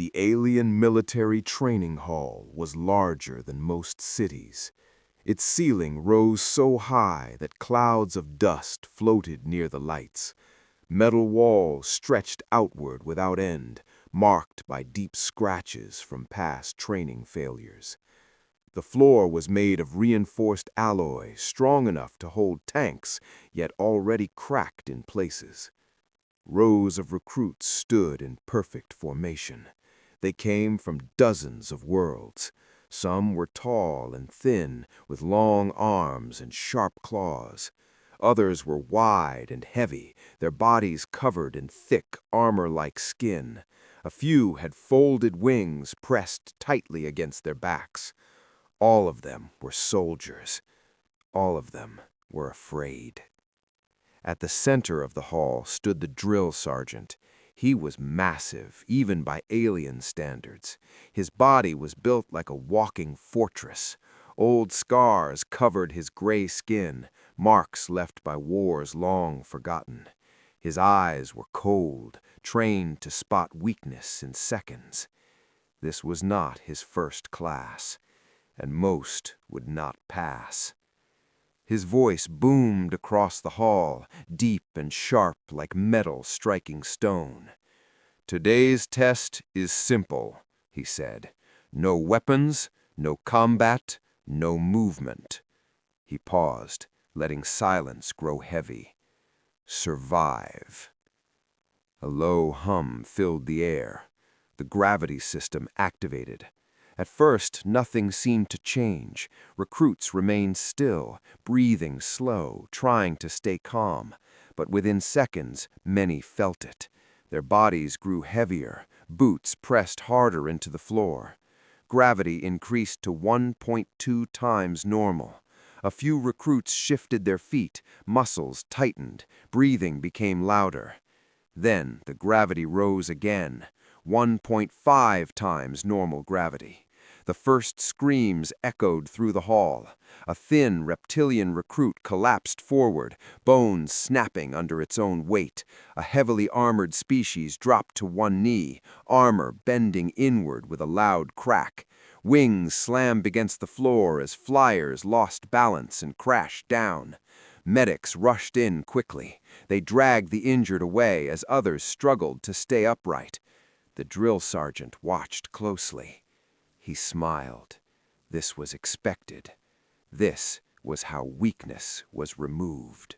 The alien military training hall was larger than most cities. Its ceiling rose so high that clouds of dust floated near the lights. Metal walls stretched outward without end, marked by deep scratches from past training failures. The floor was made of reinforced alloy strong enough to hold tanks, yet already cracked in places. Rows of recruits stood in perfect formation. They came from dozens of worlds. Some were tall and thin, with long arms and sharp claws. Others were wide and heavy, their bodies covered in thick, armor-like skin. A few had folded wings pressed tightly against their backs. All of them were soldiers. All of them were afraid. At the center of the hall stood the drill sergeant. He was massive, even by alien standards. His body was built like a walking fortress. Old scars covered his gray skin, marks left by wars long forgotten. His eyes were cold, trained to spot weakness in seconds. This was not his first class, and most would not pass. His voice boomed across the hall, deep and sharp like metal striking stone. "Today's test is simple," he said. "No weapons, no combat, no movement." He paused, letting silence grow heavy. "Survive." A low hum filled the air. The gravity system activated. At first, nothing seemed to change. Recruits remained still, breathing slow, trying to stay calm. But within seconds, many felt it. Their bodies grew heavier, boots pressed harder into the floor. Gravity increased to 1.2 times normal. A few recruits shifted their feet, muscles tightened, breathing became louder. Then the gravity rose again, 1.5 times normal gravity. The first screams echoed through the hall. A thin reptilian recruit collapsed forward, bones snapping under its own weight. A heavily armored species dropped to one knee, armor bending inward with a loud crack. Wings slammed against the floor as flyers lost balance and crashed down. Medics rushed in quickly. They dragged the injured away as others struggled to stay upright. The drill sergeant watched closely. He smiled. This was expected. This was how weakness was removed.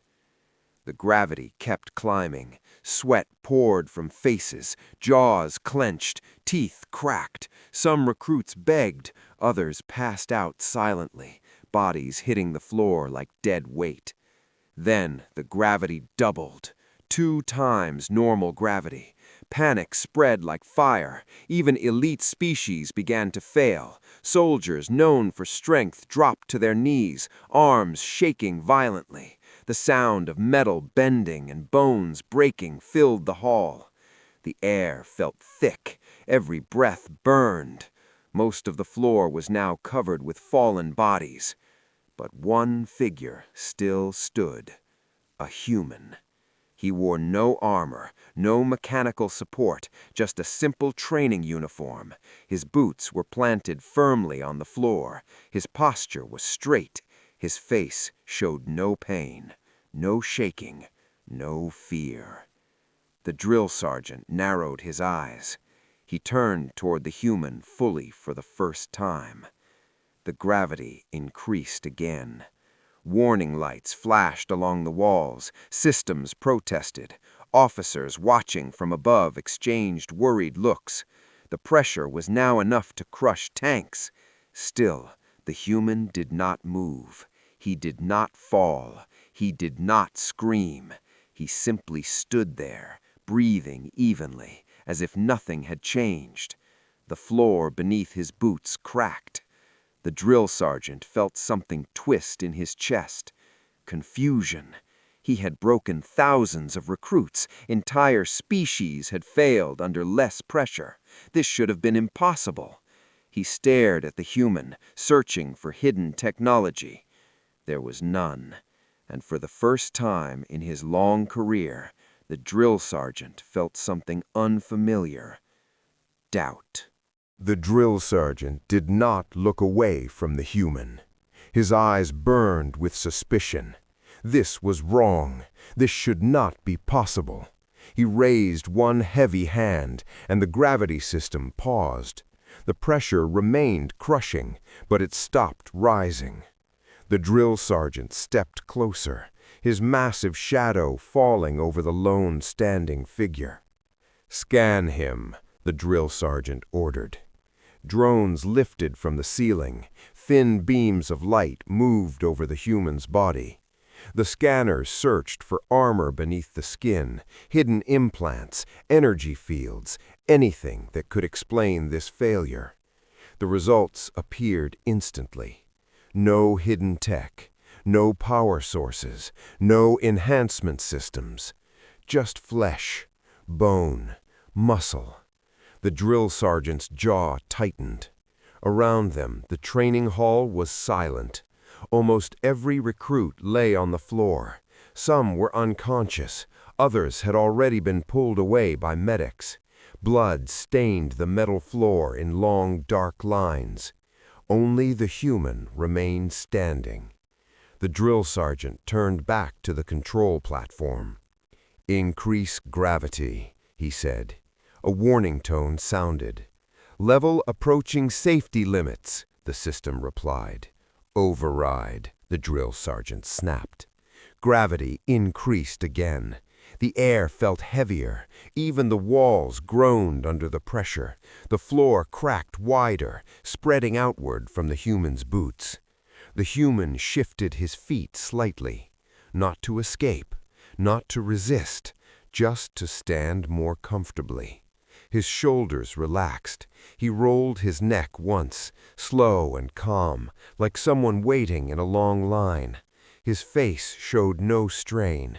The gravity kept climbing. Sweat poured from faces, jaws clenched, teeth cracked. Some recruits begged, others passed out silently, bodies hitting the floor like dead weight. Then the gravity doubled, 2 times normal gravity. Panic spread like fire. Even elite species began to fail. Soldiers known for strength dropped to their knees, arms shaking violently. The sound of metal bending and bones breaking filled the hall. The air felt thick. Every breath burned. Most of the floor was now covered with fallen bodies. But one figure still stood. A human. He wore no armor, no mechanical support, just a simple training uniform. His boots were planted firmly on the floor. His posture was straight. His face showed no pain, no shaking, no fear. The drill sergeant narrowed his eyes. He turned toward the human fully for the first time. The gravity increased again. Warning lights flashed along the walls. Systems protested. Officers watching from above exchanged worried looks. The pressure was now enough to crush tanks. Still, the human did not move. He did not fall. He did not scream. He simply stood there, breathing evenly, as if nothing had changed. The floor beneath his boots cracked. The drill sergeant felt something twist in his chest. Confusion. He had broken thousands of recruits. Entire species had failed under less pressure. This should have been impossible. He stared at the human, searching for hidden technology. There was none. And for the first time in his long career, the drill sergeant felt something unfamiliar. doubt. The drill sergeant did not look away from the human. His eyes burned with suspicion. This was wrong. This should not be possible. He raised one heavy hand, and the gravity system paused. The pressure remained crushing, but it stopped rising. The drill sergeant stepped closer, his massive shadow falling over the lone standing figure. "Scan him," the drill sergeant ordered. Drones lifted from the ceiling. Thin beams of light moved over the human's body. The scanners searched for armor beneath the skin, hidden implants, energy fields, anything that could explain this failure. The results appeared instantly. No hidden tech, no power sources, no enhancement systems. Just flesh, bone, muscle. The drill sergeant's jaw tightened. Around them, the training hall was silent. Almost every recruit lay on the floor. Some were unconscious. Others had already been pulled away by medics. Blood stained the metal floor in long, dark lines. Only the human remained standing. The drill sergeant turned back to the control platform. "Increase gravity," he said. A warning tone sounded. "Level approaching safety limits," the system replied. "Override," the drill sergeant snapped. Gravity increased again. The air felt heavier. Even the walls groaned under the pressure. The floor cracked wider, spreading outward from the human's boots. The human shifted his feet slightly, not to escape, not to resist, just to stand more comfortably. His shoulders relaxed. He rolled his neck once, slow and calm, like someone waiting in a long line. His face showed no strain.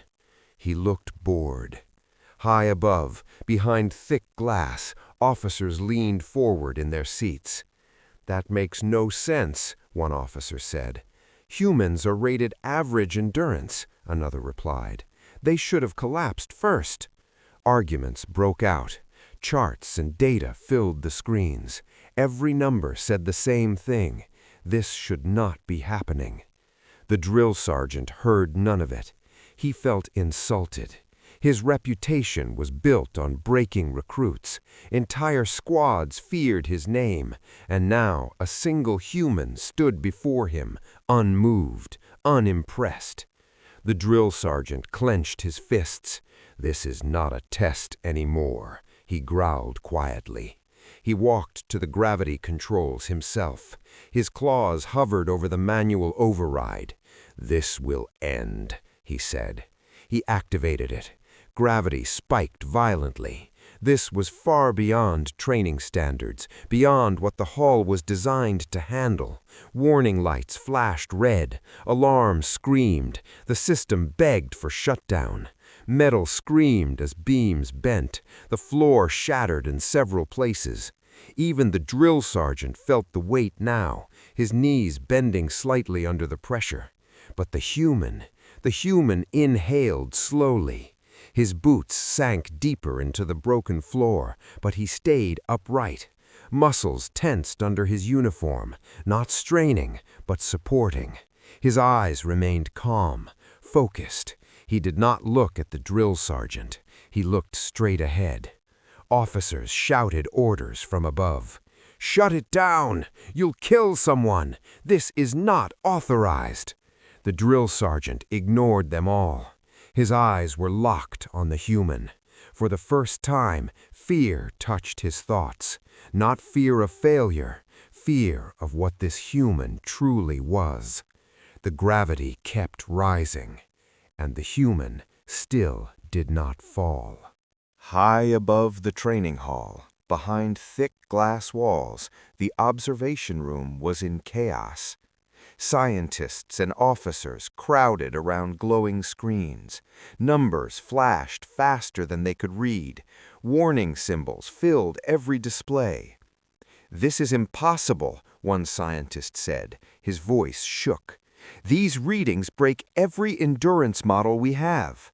He looked bored. High above, behind thick glass, officers leaned forward in their seats. "That makes no sense," one officer said. "Humans are rated average endurance," another replied. "They should have collapsed first." Arguments broke out. Charts and data filled the screens. Every number said the same thing. This should not be happening. The drill sergeant heard none of it. He felt insulted. His reputation was built on breaking recruits. Entire squads feared his name, and now a single human stood before him, unmoved, unimpressed. The drill sergeant clenched his fists. "This is not a test anymore," he growled quietly. He walked to the gravity controls himself. His claws hovered over the manual override. "This will end," he said. He activated it. Gravity spiked violently. This was far beyond training standards, beyond what the hall was designed to handle. Warning lights flashed red. Alarms screamed. The system begged for shutdown. Metal screamed as beams bent. The floor shattered in several places. Even the drill sergeant felt the weight now, his knees bending slightly under the pressure. But the human inhaled slowly. His boots sank deeper into the broken floor, but he stayed upright. Muscles tensed under his uniform, not straining, but supporting. His eyes remained calm, focused. He did not look at the drill sergeant. He looked straight ahead. Officers shouted orders from above. "Shut it down! You'll kill someone! This is not authorized!" The drill sergeant ignored them all. His eyes were locked on the human. For the first time, fear touched his thoughts. Not fear of failure, fear of what this human truly was. The gravity kept rising, and the human still did not fall. High above the training hall, behind thick glass walls, the observation room was in chaos. Scientists and officers crowded around glowing screens. Numbers flashed faster than they could read. Warning symbols filled every display. "This is impossible," one scientist said. His voice shook. "These readings break every endurance model we have."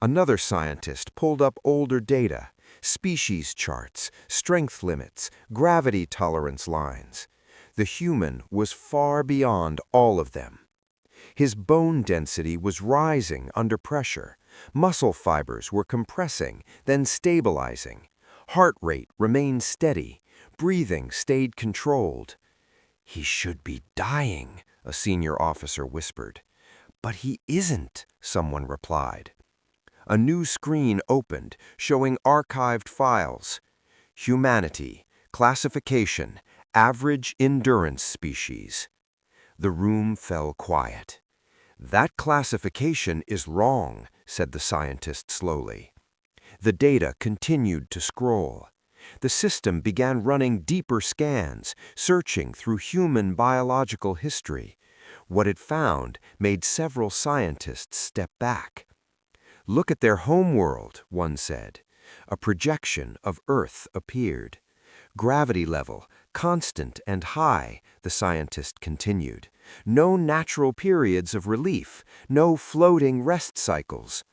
Another scientist pulled up older data. species charts, strength limits, gravity tolerance lines. The human was far beyond all of them. His bone density was rising under pressure. Muscle fibers were compressing, then stabilizing. Heart rate remained steady. Breathing stayed controlled. "He should be dying," a senior officer whispered. "But he isn't," someone replied. A new screen opened, showing archived files. Humanity, classification, average endurance species. The room fell quiet. "That classification is wrong," said the scientist slowly. The data continued to scroll. The system began running deeper scans, searching through human biological history. What it found made several scientists step back. "Look at their homeworld," one said. A projection of Earth appeared. "Gravity level, constant and high," the scientist continued. "No natural periods of relief, no floating rest cycles."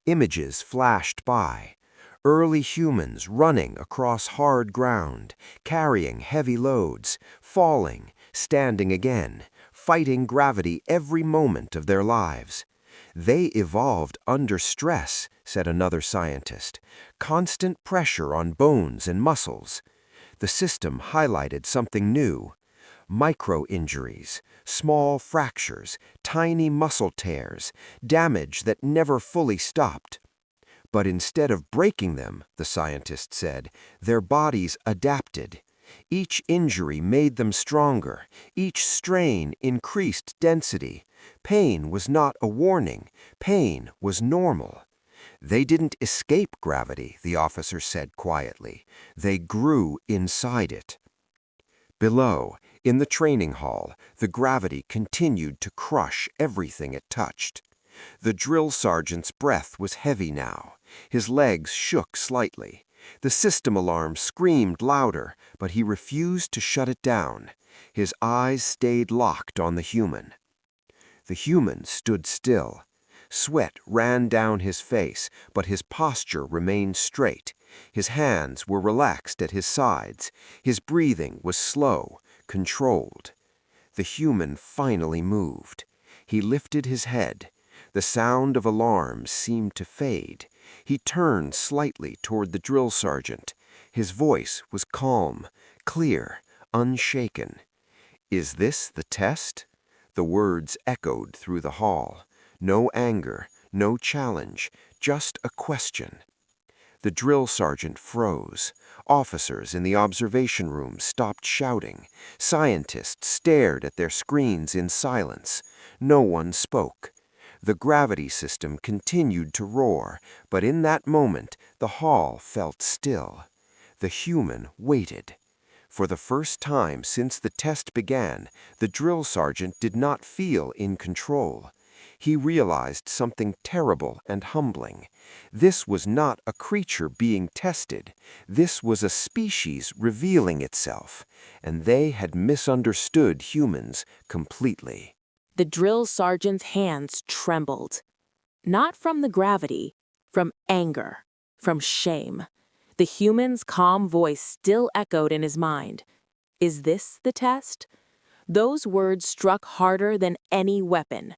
Images flashed by. Early humans running across hard ground, carrying heavy loads, falling, standing again, fighting gravity every moment of their lives. "They evolved under stress," said another scientist. "Constant pressure on bones and muscles." The system highlighted something new. Micro-injuries, small fractures, tiny muscle tears, damage that never fully stopped. But instead of breaking them, the scientist said, their bodies adapted. Each injury made them stronger. Each strain increased density. Pain was not a warning. Pain was normal. "They didn't escape gravity," the officer said quietly. "They grew inside it." Below, in the training hall, the gravity continued to crush everything it touched. The drill sergeant's breath was heavy now. His legs shook slightly. The system alarm screamed louder, but he refused to shut it down. His eyes stayed locked on the human. The human stood still. Sweat ran down his face, but his posture remained straight. His hands were relaxed at his sides. His breathing was slow, controlled. The human finally moved. He lifted his head. The sound of alarms seemed to fade. He turned slightly toward the drill sergeant. His voice was calm, clear, unshaken. "Is this the test?" The words echoed through the hall. No anger, no challenge, just a question. The drill sergeant froze. Officers in the observation room stopped shouting. Scientists stared at their screens in silence. No one spoke. The gravity system continued to roar, but in that moment the hall felt still. The human waited. For the first time since the test began, the drill sergeant did not feel in control. He realized something terrible and humbling. This was not a creature being tested. This was a species revealing itself, and they had misunderstood humans completely. The drill sergeant's hands trembled. Not from the gravity, from anger, from shame. The human's calm voice still echoed in his mind. "Is this the test?" Those words struck harder than any weapon.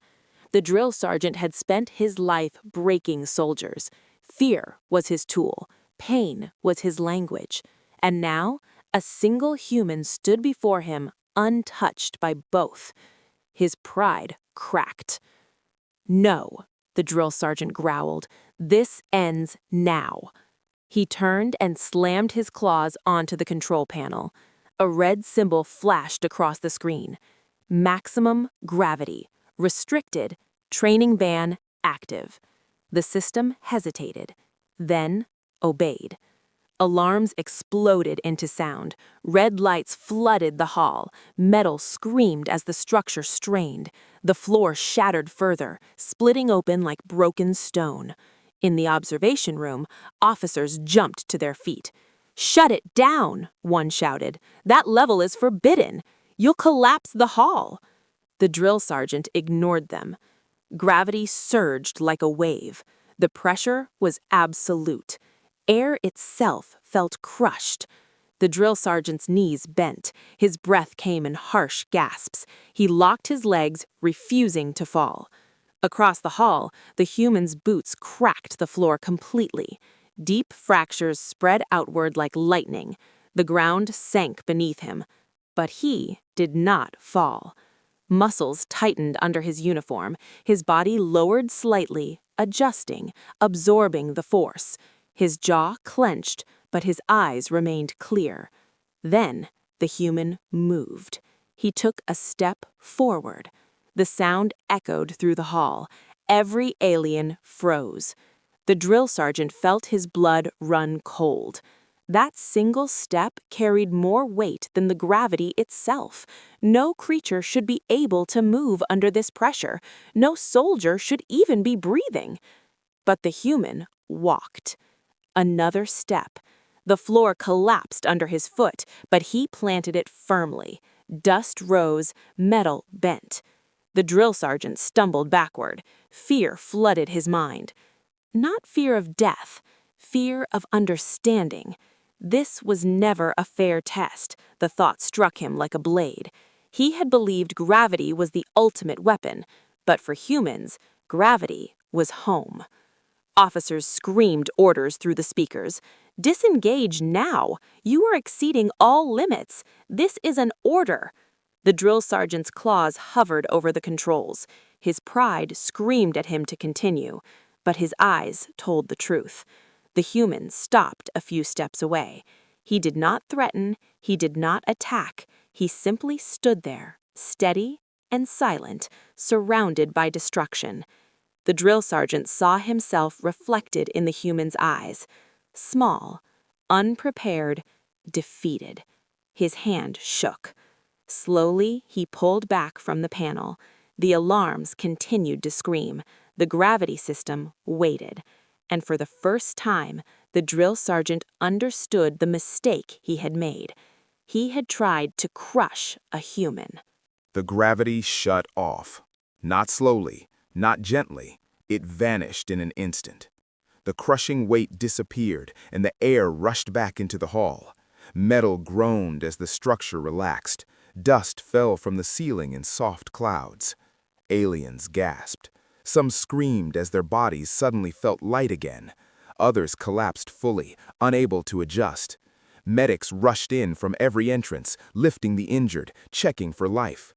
The drill sergeant had spent his life breaking soldiers. Fear was his tool. Pain was his language. And now, a single human stood before him, untouched by both. His pride cracked. "No," the drill sergeant growled. "This ends now." He turned and slammed his claws onto the control panel. A red symbol flashed across the screen. Maximum gravity. Restricted. Training ban active. The system hesitated, then obeyed. Alarms exploded into sound. Red lights flooded the hall. Metal screamed as the structure strained. The floor shattered further, splitting open like broken stone. In the observation room, officers jumped to their feet. "Shut it down," one shouted. "That level is forbidden. You'll collapse the hall." The drill sergeant ignored them. Gravity surged like a wave. The pressure was absolute. air itself felt crushed. The drill sergeant's knees bent. His breath came in harsh gasps. He locked his legs, refusing to fall. Across the hall, the human's boots cracked the floor completely. Deep fractures spread outward like lightning. The ground sank beneath him. But he did not fall. Muscles tightened under his uniform. His body lowered slightly, adjusting, absorbing the force. His jaw clenched, but his eyes remained clear. Then the human moved. He took a step forward. The sound echoed through the hall. Every alien froze. The drill sergeant felt his blood run cold. That single step carried more weight than the gravity itself. No creature should be able to move under this pressure. No soldier should even be breathing. But the human walked. Another step. The floor collapsed under his foot, but he planted it firmly. Dust rose, metal bent. The drill sergeant stumbled backward. Fear flooded his mind. Not fear of death, fear of understanding. This was never a fair test, the thought struck him like a blade. He had believed gravity was the ultimate weapon, but for humans, gravity was home. Officers screamed orders through the speakers. "Disengage now! You are exceeding all limits. This is an order." The drill sergeant's claws hovered over the controls. His pride screamed at him to continue, but his eyes told the truth. The human stopped a few steps away. He did not threaten, he did not attack. He simply stood there, steady and silent, surrounded by destruction. The drill sergeant saw himself reflected in the human's eyes. Small, unprepared, defeated. His hand shook. Slowly, he pulled back from the panel. The alarms continued to scream. The gravity system waited. And for the first time, the drill sergeant understood the mistake he had made. He had tried to crush a human. The gravity shut off. Not slowly, not gently. It vanished in an instant. The crushing weight disappeared, and the air rushed back into the hall. Metal groaned as the structure relaxed. Dust fell from the ceiling in soft clouds. Aliens gasped. Some screamed as their bodies suddenly felt light again. Others collapsed fully, unable to adjust. Medics rushed in from every entrance, lifting the injured, checking for life.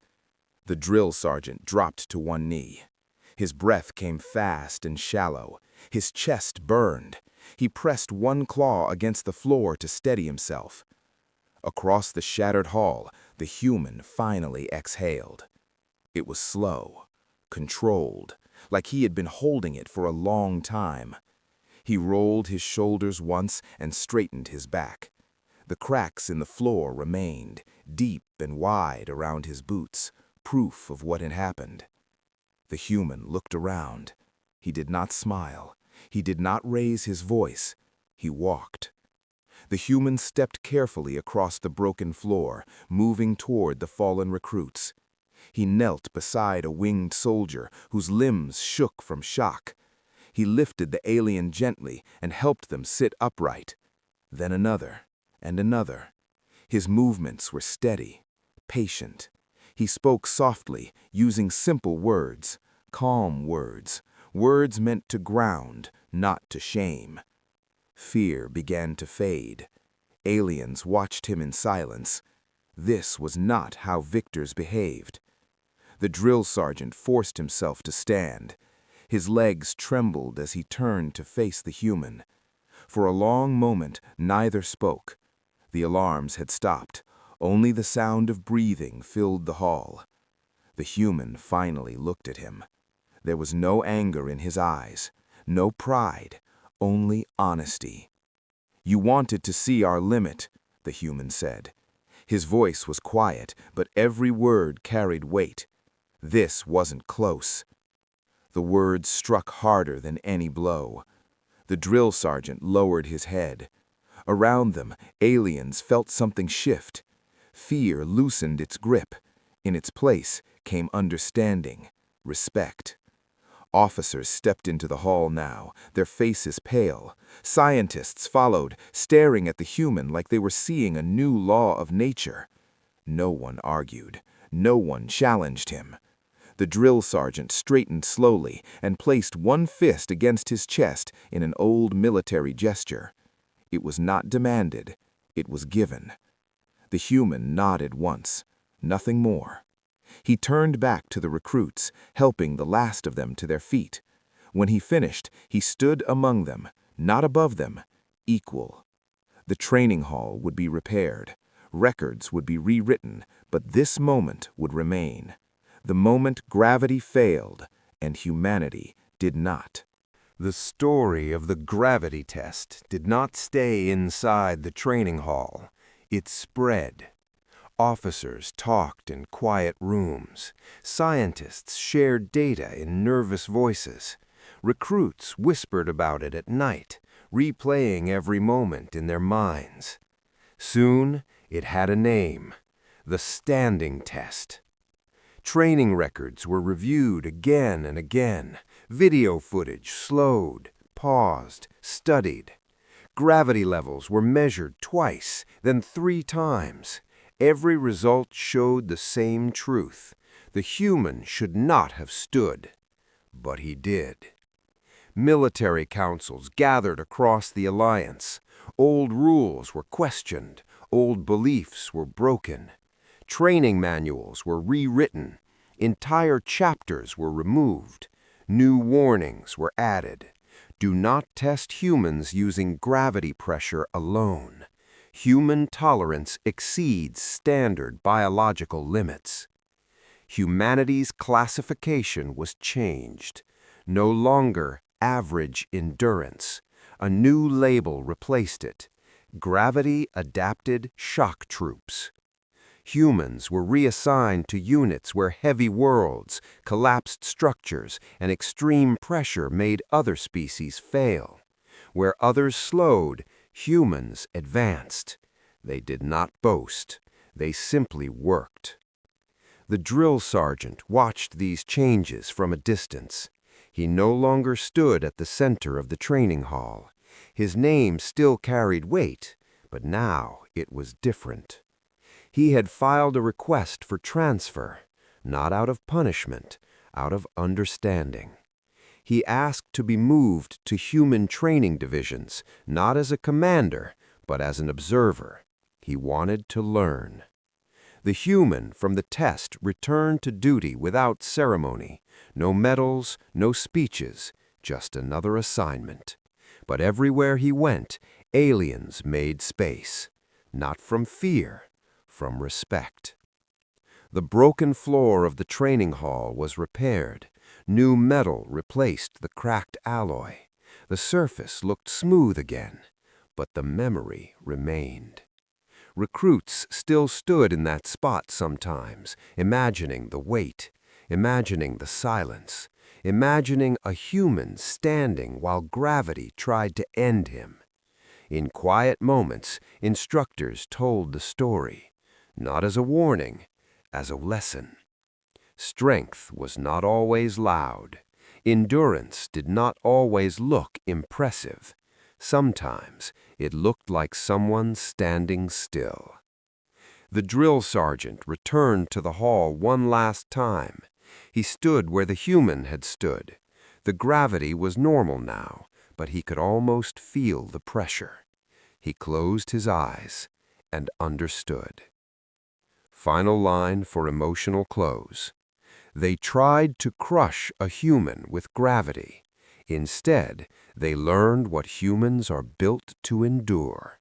The drill sergeant dropped to one knee. His breath came fast and shallow. His chest burned. He pressed one claw against the floor to steady himself. Across the shattered hall, the human finally exhaled. It was slow, controlled, like he had been holding it for a long time. He rolled his shoulders once and straightened his back. The cracks in the floor remained, deep and wide around his boots, proof of what had happened. The human looked around. He did not smile. He did not raise his voice. He walked. The human stepped carefully across the broken floor, moving toward the fallen recruits. He knelt beside a winged soldier whose limbs shook from shock. He lifted the alien gently and helped them sit upright. Then another, and another. His movements were steady, patient. He spoke softly, using simple words, calm words, words meant to ground, not to shame. Fear began to fade. Aliens watched him in silence. This was not how victors behaved. The drill sergeant forced himself to stand. His legs trembled as he turned to face the human. For a long moment, neither spoke. The alarms had stopped. Only the sound of breathing filled the hall. The human finally looked at him. There was no anger in his eyes, no pride, only honesty. "You wanted to see our limit," the human said. His voice was quiet, but every word carried weight. This wasn't close. The words struck harder than any blow. The drill sergeant lowered his head. Around them, aliens felt something shift. Fear loosened its grip. In its place came understanding, respect. Officers stepped into the hall now, their faces pale. Scientists followed, staring at the human like they were seeing a new law of nature. No one argued. No one challenged him. The drill sergeant straightened slowly and placed one fist against his chest in an old military gesture. It was not demanded. It was given. The human nodded once. Nothing more. He turned back to the recruits, helping the last of them to their feet. When he finished, he stood among them, not above them, equal. The training hall would be repaired. Records would be rewritten, but this moment would remain. The moment gravity failed and humanity did not. The story of the gravity test did not stay inside the training hall. It spread. Officers talked in quiet rooms. Scientists shared data in nervous voices. Recruits whispered about it at night, replaying every moment in their minds. Soon, it had a name: the standing test. Training records were reviewed again and again. Video footage slowed, paused, studied. Gravity levels were measured twice, then 3 times. Every result showed the same truth. The human should not have stood. But he did. Military councils gathered across the alliance. Old rules were questioned. Old beliefs were broken. Training manuals were rewritten. Entire chapters were removed. New warnings were added. Do not test humans using gravity pressure alone. Human tolerance exceeds standard biological limits. Humanity's classification was changed. No longer average endurance. A new label replaced it: gravity-adapted shock troops. Humans were reassigned to units where heavy worlds, collapsed structures, and extreme pressure made other species fail. Where others slowed, humans advanced. They did not boast. They simply worked. The drill sergeant watched these changes from a distance. He no longer stood at the center of the training hall. His name still carried weight, but now it was different. He had filed a request for transfer, not out of punishment, out of understanding. He asked to be moved to human training divisions, not as a commander, but as an observer. He wanted to learn. The human from the test returned to duty without ceremony. No medals, no speeches, just another assignment. But everywhere he went, aliens made space. Not from fear, from respect. The broken floor of the training hall was repaired. New metal replaced the cracked alloy. The surface looked smooth again, but the memory remained. Recruits still stood in that spot sometimes, imagining the weight, imagining the silence, imagining a human standing while gravity tried to end him. In quiet moments, instructors told the story, not as a warning, as a lesson. Strength was not always loud. Endurance did not always look impressive. Sometimes it looked like someone standing still. The drill sergeant returned to the hall one last time. He stood where the human had stood. The gravity was normal now, but he could almost feel the pressure. He closed his eyes and understood. Final line for emotional close. They tried to crush a human with gravity. Instead, they learned what humans are built to endure.